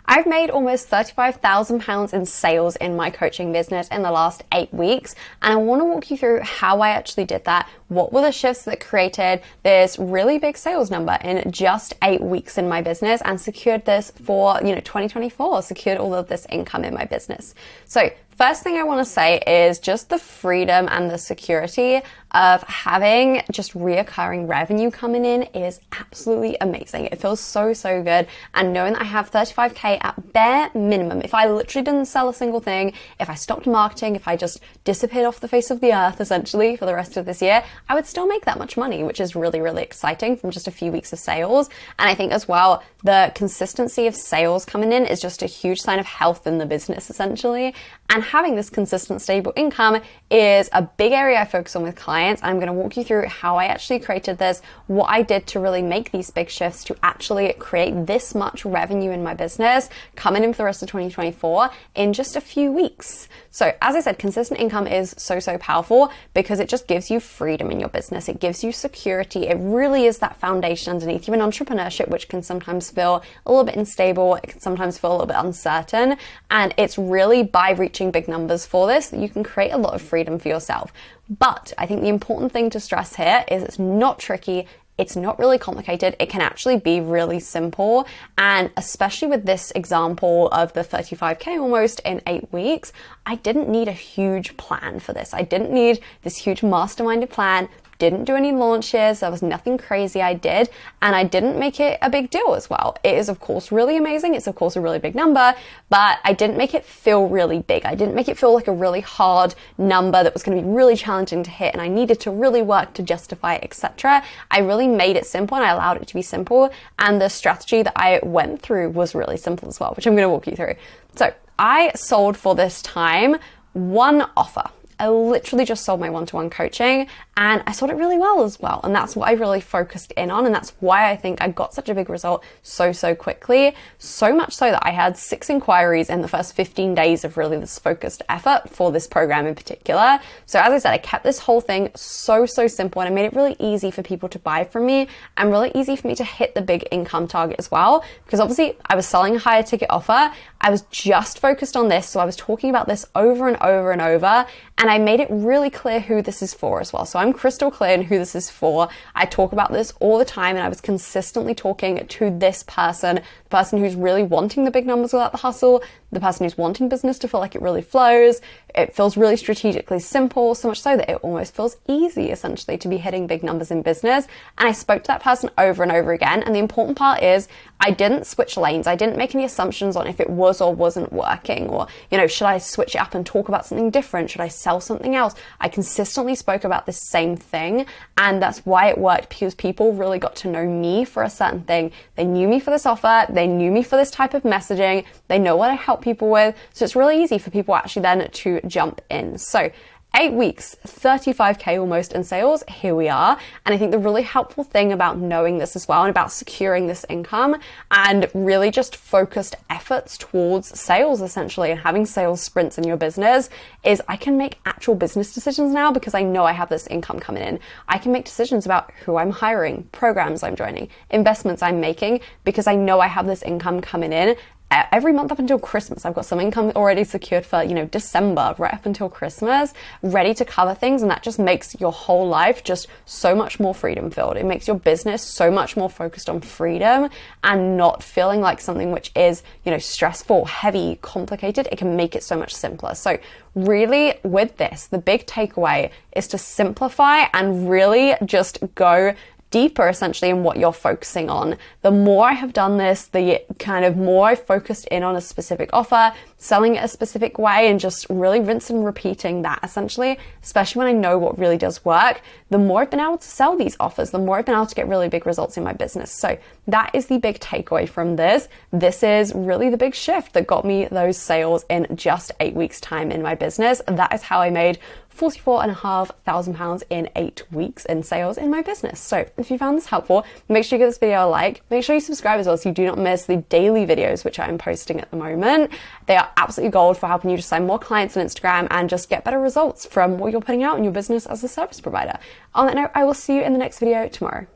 I've made almost £35,000 in sales in my coaching business in the last 8 weeks, and I want to walk you through how I actually did that. What were the shifts that created this really big sales number in just 8 weeks in my business and secured this for, 2024, secured all of this income in my business. So first thing I want to say is just the freedom and the security of having just reoccurring revenue coming in is absolutely amazing. It feels so good. And knowing that I have 35K at bare minimum, if I literally didn't sell a single thing, if I stopped marketing, if I just disappeared off the face of the earth essentially for the rest of this year, I would still make that much money, which is really exciting from just a few weeks of sales. And I think as well, the consistency of sales coming in is just a huge sign of health in the business essentially. And having this consistent, stable income is a big area I focus on with clients. And I'm going to walk you through how I actually created this, what I did to really make these big shifts to actually create this much revenue in my business coming in for the rest of 2024 in just a few weeks. So as I said, consistent income is so powerful because it just gives you freedom in your business. It gives you security. It really is that foundation underneath you in entrepreneurship, which can sometimes feel a little bit unstable. It can sometimes feel a little bit uncertain. And it's really by reaching big numbers for this that you can create a lot of freedom for yourself. But I think the important thing to stress here is it's not tricky. It's not really complicated. It can actually be really simple. And especially with this example of the 35K almost in 8 weeks, I didn't need a huge plan for this. I didn't need this huge masterminded plan. Didn't do any launches. There was nothing crazy I did. And I didn't make it a big deal as well. It is, of course, really amazing. It's, of course, a really big number, but I didn't make it feel really big. I didn't make it feel like a really hard number that was going to be really challenging to hit and I needed to really work to justify it, etc. I really made it simple and I allowed it to be simple. And the strategy that I went through was really simple as well, which I'm going to walk you through. So I sold for this time one offer. I literally just sold my one-to-one coaching and I sold it really well as well. And that's what I really focused in on. And that's why I think I got such a big result so quickly. So much so that I had 6 inquiries in the first 15 days of really this focused effort for this program in particular. So as I said, I kept this whole thing so simple and I made it really easy for people to buy from me and really easy for me to hit the big income target as well. Because obviously I was selling a higher ticket offer. I was just focused on this. So I was talking about this over and over. And I made it really clear who this is for as well. So I'm crystal clear in who this is for. I talk about this all the time and I was consistently talking to this person, the person who's really wanting the big numbers without the hustle, the person who's wanting business to feel like it really flows. It feels really strategically simple, so much so that it almost feels easy essentially to be hitting big numbers in business. And I spoke to that person over and over again. And the important part is I didn't switch lanes. I didn't make any assumptions on if it was or wasn't working or, should I switch it up and talk about something different? Should I sell something else? I consistently spoke about the same thing. And that's why it worked, because people really got to know me for a certain thing. They knew me for this offer. They knew me for this type of messaging. They know what I help people with. So it's really easy for people actually then to jump in. So 8 weeks, 35K almost in sales, here we are. And I think the really helpful thing about knowing this as well and about securing this income and really just focused efforts towards sales essentially and having sales sprints in your business is I can make actual business decisions now because I know I have this income coming in. I can make decisions about who I'm hiring, programs I'm joining, investments I'm making because I know I have this income coming in. Every month up until Christmas, I've got some income already secured for, December, right up until Christmas, ready to cover things. And that just makes your whole life just so much more freedom filled. It makes your business so much more focused on freedom and not feeling like something which is, stressful, heavy, complicated. It can make it so much simpler. So really with this, the big takeaway is to simplify and really just go deeper essentially in what you're focusing on. The more I have done this, the kind of more I focused in on a specific offer, selling it a specific way and just really rinse and repeating that essentially, especially when I know what really does work, the more I've been able to sell these offers, the more I've been able to get really big results in my business. So that is the big takeaway from this. This is really the big shift that got me those sales in just 8 weeks time in my business. That is how I made £44,500 in 8 weeks in sales in my business. So if you found this helpful, make sure you give this video a like. Make sure you subscribe as well so you do not miss the daily videos which I'm posting at the moment. They are absolutely gold for helping you to sign more clients on Instagram and just get better results from what you're putting out in your business as a service provider. On that note, I will see you in the next video tomorrow.